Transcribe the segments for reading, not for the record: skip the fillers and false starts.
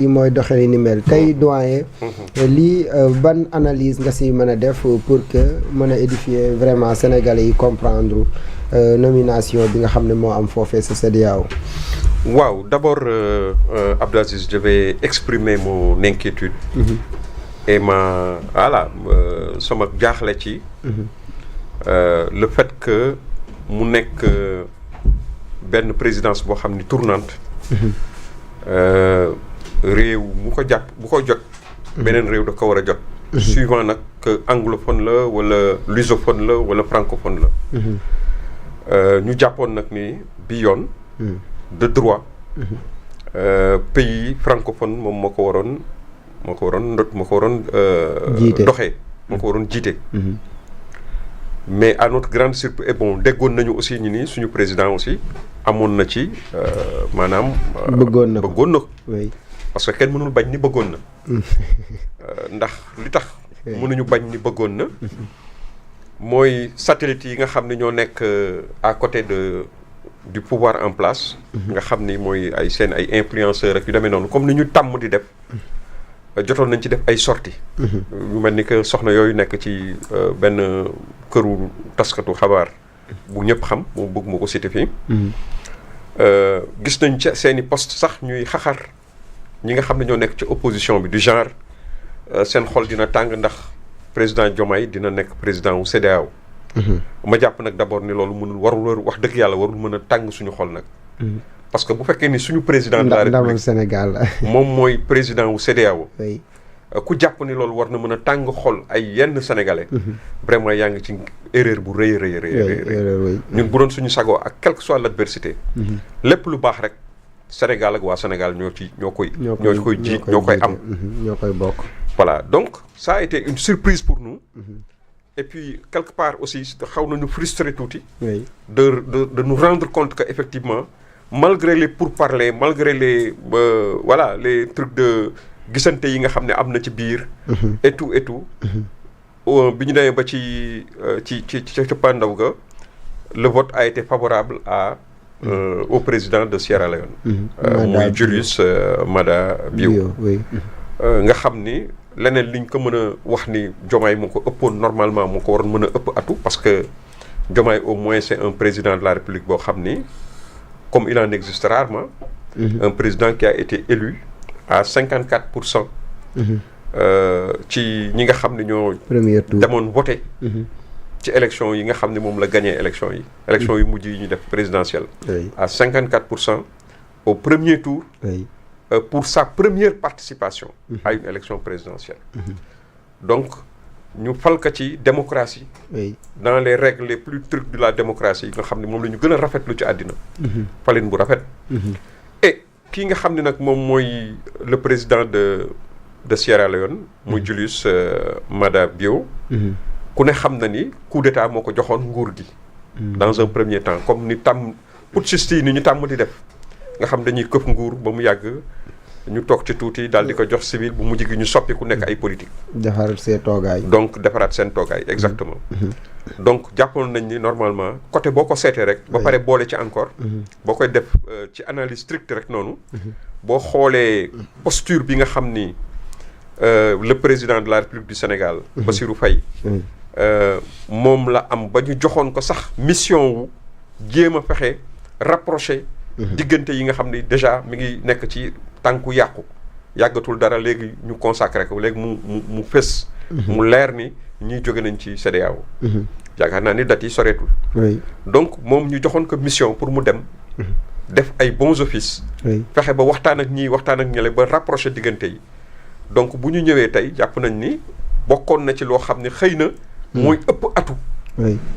yi mooy doxali ni mel tey doyen lii ban analyse nga si mën a def pour que mën a édifier vraiment sénégalais yi comprendre nomination bi nga xam ne moo am foofee sa CEDEAO. waaw d'abord Abdou Aziz, je vais exprimer mon inquiétude et sama jaaxle ci le fait que mu nekk benn présidence boo xam ni tournante réew bu ko jot beneen réew da ko war a jot suivant nag que anglophone la wala lusophone la wala francophone la ñu jàppoon nag ni bi yoon de droit pays francophone moom moo ko waroon doxee moo ko waroon jiite mais à notre grande surprise et bon déggoon nañu aussi ñu ni suñu président aussi amoon na ci maanaam bëggoon na ko parce que kenn mënul bañ ni bëggoon na ndax li tax mënuñu bañ ni bëggoon na mooy satellite yi nga xam ne ñoo nekk à côté du pouvoir en place nga xam ni mooy ay influenceurs ak yu demee noonu comme ni ñu tàmm di def jotoon nañ ci def ay sorties yu mel ni que soxna yooyu nekk ci benn këru taskatu xabaar bu ñëpp xam mu bëgg ma ko cité fii gis nañ ci seeni poste sax ñuy xaxar ñi nga xam ne ñoo nekk ci opposition bi du genre seen xol dina tàng ndax président Diomaye dina nekk président wu CEDEAO ma jàpp nag d'abord ni loolu warul wax dëgg yàlla warul mën a tàng suñu xol nag parce que bu fekkee ni suñu président de la République Sénégal moom mooy président wu CEDEAO ku jàpp ni loolu war na mën a tàng xol ay yenn sénégalais vraiment yaa ngi ci erreur bu rëy ñun bu doon suñu sagoo ak quelle que soit l'adversité lépp lu baax rek Sénégal ak waa Sénégal ñoo koy am ñoo koy bokk. Voilà, donc ça a été une surprise pour nous et puis quelque part aussi xaw nañu frustré tuuti de nous rendre compte que effectivement malgré les pourparlers malgré les trucs de gisante yi nga xam ne am na ci biir et tout bi ñu demee ba ci pandaw ga le vote a été favorable au président de Sierra Leone muy Julius Maada Bio nga xam ni leneen liñ ko mën a wax ni Diomaye moo ko ëppoon normalement moo ko waroon mën a ëpp atu parce que Diomaye au moins c'est un président de la République boo xam ni comme il en existe rarement un président qui a été élu à 54% ci ñi nga xam ne ñoo demoon voté ci élection yi nga xam ne moom la gagné élection yi mujj yi ñu def présidentielle à 54% au premier tour pour sa première participation à une élection présidentielle donc ñu fal ko ci démocratie dans les règles les plus strictes de la démocratie yi nga xam ne moom la ñu gën a rafetlu ci àddina falin bu rafet et kii nga xam ne nag moom mooy le président de Sierra Leone muy Julius Maada Bio ku ne xam na ni coup d'état moo ko joxoon nguur gi dans un premier temps comme ni putschistes yi ni ñu tàmm di def nga xam dañuy këf nguur ba mu yàgg ñu toog ci tuuti daal di ko jox civil bu mujj gi ñu soppi ku nekk ay politique defaraat seen toogaay exactement donc jàppoon nañ ni normalement côté boo ko seetee rek ba pare boole ci encore boo koy def ci analyse stricte rek noonu boo xoolee posture bi nga xam ni le président de la République du Sénégal Bassirou Faye moom la am ba ñu joxoon ko sax mission wu jéem a fexe rapproché diggante yi nga xam ni déjà mi ngi nekk ci tànku yàggatul dara léegi ñu consacré ko léegi mu fës mu leer ni ñiy jóge nañ ci CEDEAO yaakaar naa ni date yi soreetul donc moom ñu joxoon ko mission pour mu dem def ay bons offices fexe ba waxtaan ak ñële ba rapproché diggante yi donc bu ñu ñëwee tey jàpp nañ ni bokkoon na ci loo xam ne xëy na mooy ëpp atu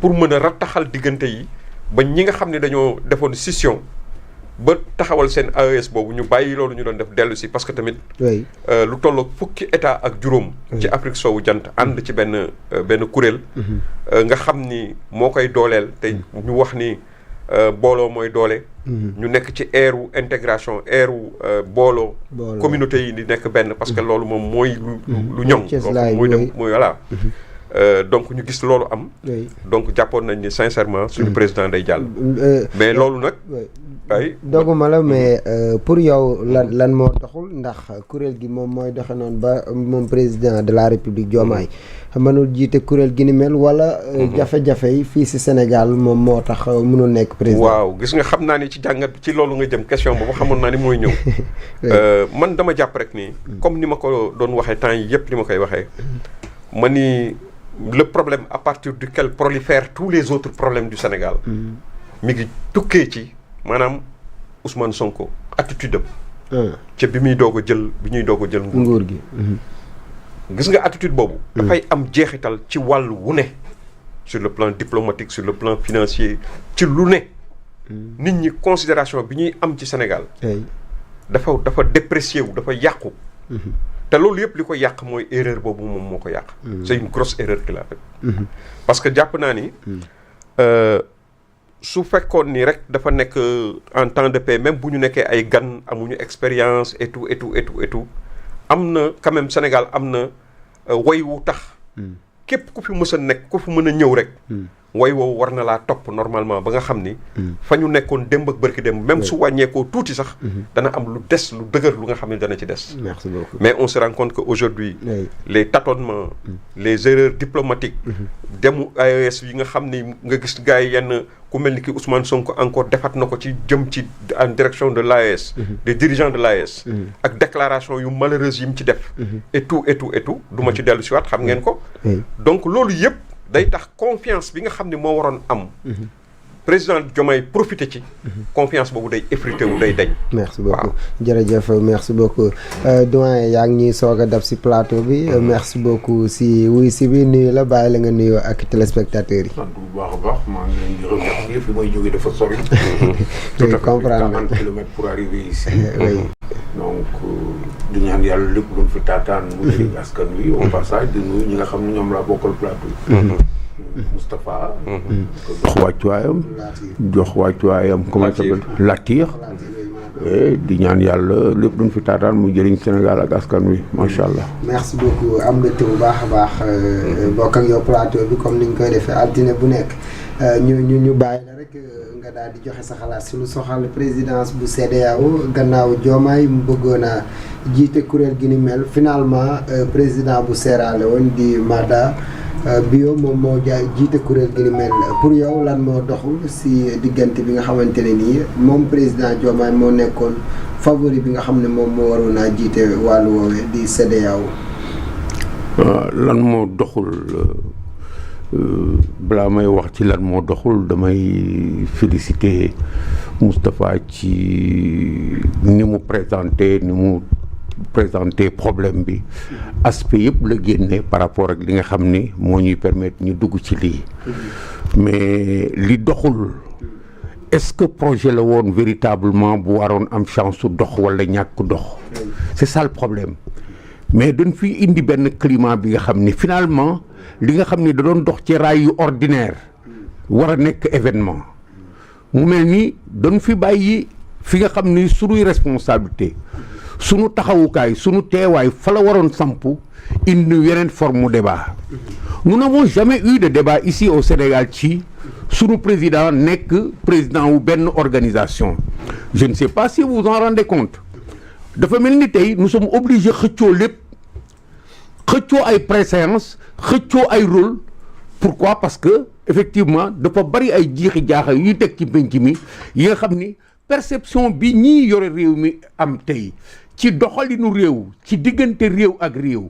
pour mën a rattaxal diggante yi ba ñi nga xam ne dañoo defoon scission ba taxawal seen AES boobu ñu bàyyi loolu ñu doon def dellu si parce que tamit lu tolloog fukki état ak juróom ci Afrique soowu jant ànd ci benn kuréel nga xam ni moo koy dooleel te ñu wax ni booloo mooy doole ñu nekk ci eeru intégration eeru booloo communauté yi di nekk benn parce que loolu moom mooy lu ñoŋ loolu mooy dem mooy voilà donc ñu gis loolu am. donc jàppoon nañ ni sincèrement suñu président day jàll. mais loolu nag. ay doguma la mais pour yow lan moo doxul ndax kuréel gi moom mooy doxe noonu ba moom président de la république Diomaye mënul jiite kuréel gi ni mel wala jafe-jafe yi fii si Sénégal moom moo tax mënul nekk président. waaw gis nga xam naa ni ci jàngat ci loolu nga jëm question boobu xamoon naa ni mooy ñëw. man dama jàpp rek ni comme ni ma ko doon waxee temps yi yëpp ni ma koy waxee ma ni le problème à partir duquel prolifèrent tous les autres problèmes du Sénégal mi ngi tukkee ci maanaam Ousmane Sonko attitude am. ca bi ñuy doog a jël nguur gi. gis nga attitude boobu. dafay am jeexital ci wàllu wu ne. sur le plan diplomatique sur le plan financier ci lu ne. nit ñi considération bi ñuy am ci Sénégal. dafa déprécié wu dafa yàqu. te loolu yëpp li ko yàq mooy erreur boobu moom moo ko yàq. c'est une grosse erreur qu'il a fait. parce que jàpp naa ni. su fekkoon ni rek dafa nekk en temps de paix même bu ñu nekkee ay gan amuñu expérience et tout am na quand même Sénégal am na way wu tax képp ku fi mës a nekk ku fi mën a ñëw rek way woowu war na laa topp normalement ba nga xam ni fa ñu nekkoon démb ak bërki démb même su wàññeekoo tuuti sax dana am lu des lu dëgër lu nga xam ne dana ci des. Merci beaucoup. Mais on se rend compte que aujourd'hui les tâtonnements les erreurs diplomatiques demu AES yi nga xam ni nga gis gars yi yenn ku mel ni ki Ousmane Sonko encore defaat na ko ci jëm ci en direction de l'AES des dirigeants de l'AES ak déclaration yu malheureuse yi mu ci def et tout du ma ci dellu si waat xam ngeen ko donc loolu yëpp day tax confiance bi nga xam ne moo waroon am président Diomaye profité ci confiance boobu day effrité wu day dañ. merci beaucoup jërëjëf merci beaucoup doyen yaa ngi ñuy soog a dab si plateau bi merci beaucoup si wuy si bi nuyu la bàyyi la nga nuyoo ak téléspectateurs yi. sant bu baax a baax maa ngi leen di remercier fi may jógee dafa sori. tout à fait comprendre 40 kilomètres pour arriver ici. oui. donc di ñaan yàlla lépp luñ fi taataan. mu jëriñ askan wi au passage di nuyu ñi nga xam ne ñoom laa bokkal plateau yi. Moustapha. jox wàccuwaayam comment ça s'appelle Latir. di ñaan yàlla lépp luñ fi taataan mu jëriñ Sénégal ak askan wi macha allah. merci beaucoup am na bu baax a baax bokk ak yow plateau bi comme ni ñu koy defee altine bu nekk ñu bàyyi la rek nga daal di joxe sa xalaat si lu soxal présidence bu CEDEAO gannaaw Diomaye mu bëggoon a jiite kuréel gi ni mel finalement président bu Sierra Leone di Maada Bio moom moo jiite kuréel gi ni mel pour yow lan moo doxul si diggante bi nga xamante ne nii moom président Diomaye moo nekkoon favori bi nga xam ne moom moo waroon a jiite wàllu woowee di CEDEAO. lan moo doxul balaa may wax ci lan moo doxul damay féliciter Moustapha ci ni mu présenter problème bi aspect yëpp la génne par rapport ak li nga xam ni moo ñuy permettre ñu dugg ci lii mais li doxul est-ce que projet la woon véritablement bu waroon am chance su dox wala ñàkk dox c'est ça le problème mais dañ fi indi benn climat bi nga xam ni finalement li nga xam ni da doon dox ci raay yu ordinaire war a nekk événement mu mel ni dañ fi bàyyi fi nga xam ni suñuy responsabilité sunu taxawukaay sunu teewaay fa la waroon samp indi yeneen forme débat nous n'avons jamais eu de débat ici au Sénégal ci sunu président nekk président wu benn organisation je ne sais pas si vous en rendez compte dafa mel ni tey nous sommes obligés xëccoo lépp xëccoo ay préséance xëccoo ay rôle pourquoi parce que effectivement dafa bari ay jiixi jaaxa yu teg ci penc mi yi nga xam ni perception bi ñii yore réew mi am tey ci doxalinu réew ci diggante réew ak réew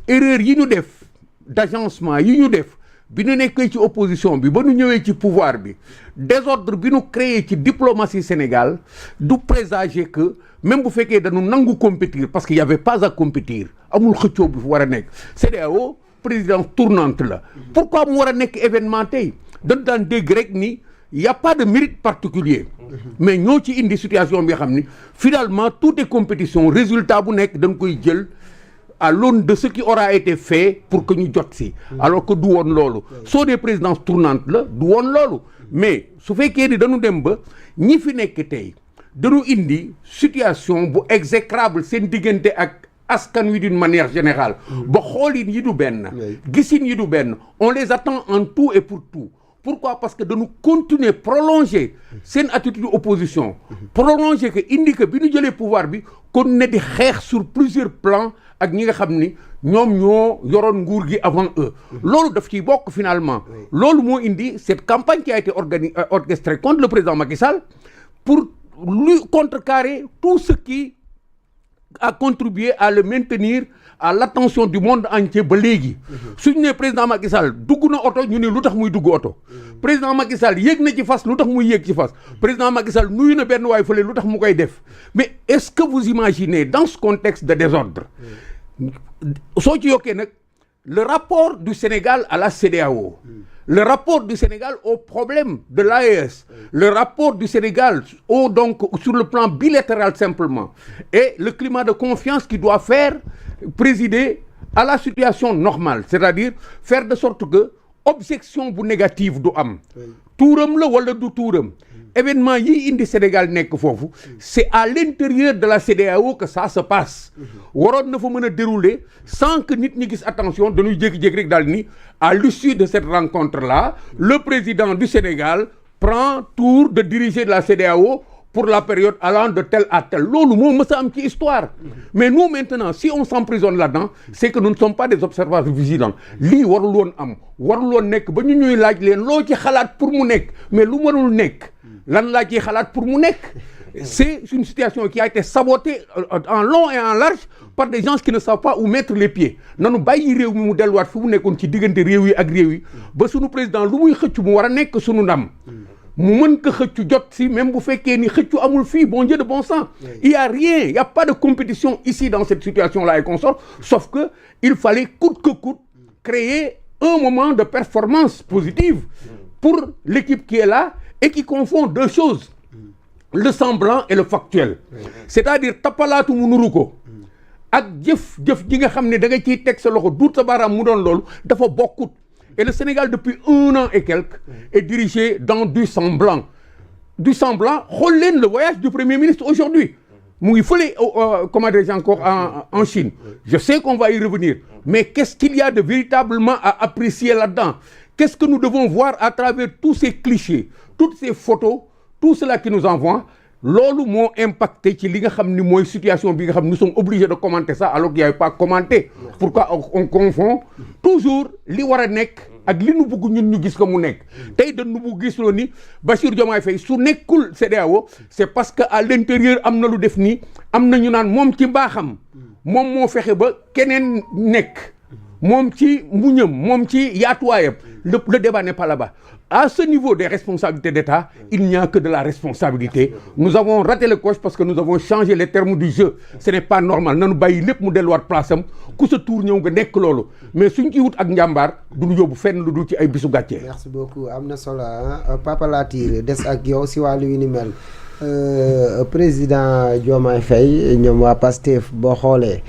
erreur yi ñu def d'agencement yi ñu def bi ñu nekkee ci opposition bi ba ñu ñëwee ci pouvoir bi désordre bi ñu créé ci diplomatie Sénégal du présager que même bu fekkee dañu nangu compétir parce qu'il y avait pas à compétir amul xëccoo bu fi war a nekk CEDEAO présidence tournante la pourquoi mu war a nekk événement tey dañ daan dégg rek ni y a pas de mérite particulier mais ñoo ci indi situation bi nga xam ni finalement toutes les compétitions résultat bu nekk dañ koy jël à l'aune de ce qui aura été fait pour que ñu jot si alors que du woon loolu soo dee présidence tournante la du woon loolu mais su fekkee ni dañu dem ba ñi fi nekk tey dañu indi situation bu exécrable seen diggante ak askan wi d'une manière générale ba xoolin yi du benn gisin yi du benn on les attend en tout et pour tout. Pourquoi? Parce que de nous continuer prolonger seen attitude opposition prolonger que indi que bi ñu jëlee pouvoir bi kon ne di xeex sur plusieurs plans ak ñi nga xam ni ñoom ñoo yoroon nguur gi avant eux loolu daf ciy bokk finalement loolu moo indi cette campagne qui a été orchestrée contre le président Macky Sall pour lui contrecarrer tout ce qui a contribué à le maintenir à l'attention du monde entier ba léegi suñu ne président Macky Sall dugg na oto ñu ne lu tax muy dugg oto président Macky Sall yéeg na ci fas lu tax muy yéeg ci fas président Macky Sall nuyu na benn waay fële lu tax mu koy def mais est-ce que vous imaginez dans ce contexte de désordre soo ci yokkee nag le rapport du Sénégal à la CEDEAO le rapport du Sénégal au problème de l'AES, le rapport du Sénégal donc sur le plan bilatéral simplement, et le climat de confiance qui doit faire présider à la situation normale, c'est-à-dire faire de sorte que objection bu négative du am tuuram la wala du tuuram événement yi indi Sénégal nekk foofu c'est à l'intérieur de la CEDEAO que ça se passe waroon na fa mën a dérouler sans que nit ñi gis attention dañuy jékki-jékki rek daal ni à l'issue de cette rencontre là le président du Sénégal prend tour de diriger de la CEDEAO pour la période allant de tel à tel loolu moo mës a am ci histoire mais nous maintenant si on s'emprisonne là-dedans c'est que nous ne sommes pas des observateurs vigilants lii warul woon am warul woon nekk ba ñu ñuy laaj leen loo ci xalaat pour mu nekk mais lu warul nekk lan laa ciy xalaat pour mu nekk c'est une situation qui a été sabotée en long et en large par des gens qui ne savent pas où mettre les pieds nanu bàyyi réew mi mu delluwaat fi mu nekkoon ci diggante réew yi ak réew yi ba sunu président lu muy xëcc mu war a nekk sunu ndam mu mën ko xëccu jot si même bu fekkee ni xëccu amul fii bon Dieu de bon sang il y a rien il y a pas de compétition ici dans cette situation-là et consorts sauf que il fallait coûte que coûte créer un moment de performance positive pour l'équipe qui est là et qui confond deux choses le semblant et le factuel c'est-à-dire tapalaatu mu nuru ko ak jëf ji nga xam ne da nga ciy teg sa loxo duut sa baaraam mu doon loolu dafa bokkut et le Sénégal depuis 1 an et quelques est dirigé dans du semblant xool leen le voyage du Premier ministre aujourd'hui mu ngi fële comment dirais-je encore en Chine je sais qu'on va y revenir mais qu'est-ce qu'il y a de véritablement à apprécier là-dedans qu'est-ce que nous devons voir à travers tous ces clichés toutes ces photos tout cela qui nous envoie loolu moo impacté ci li nga xam ni mooy situation bi nga xam nous sommes obligés de commenter ça alors qu'il n'y avait pas commenté pourquoi on confond toujours li war a nekk ak li nu bëgg ñun ñu gis ko mu nekk tey dañu bëgg gis loo ni Bassirou Diomaye Faye su nekkul CEDEAO c'est parce que à l'intérieur am na lu def nii am na ñu naan moom ci mbaaxam moom moo fexe ba keneen nekk moom ci muñam moom ci yaatuwaayam le débat n'est pas là-bas à ce niveau des responsabilités d'État il n'y a que de la responsabilité nous avons raté le coche parce que nous avons changé les termes du jeu ce n'est pas normal nanu bàyyi lépp mu delluwaat place am ku sa tour ñëw nga nekk loolu mais suñ ci wut ak njàmbaar duñu yóbbu fenn lu dul ci ay bisu gàccee. merci beaucoup am na solo Papa Latyr des ak yow si wàllu wi ni mel président Diomaye Faye ñoom waa Pastef boo xoolee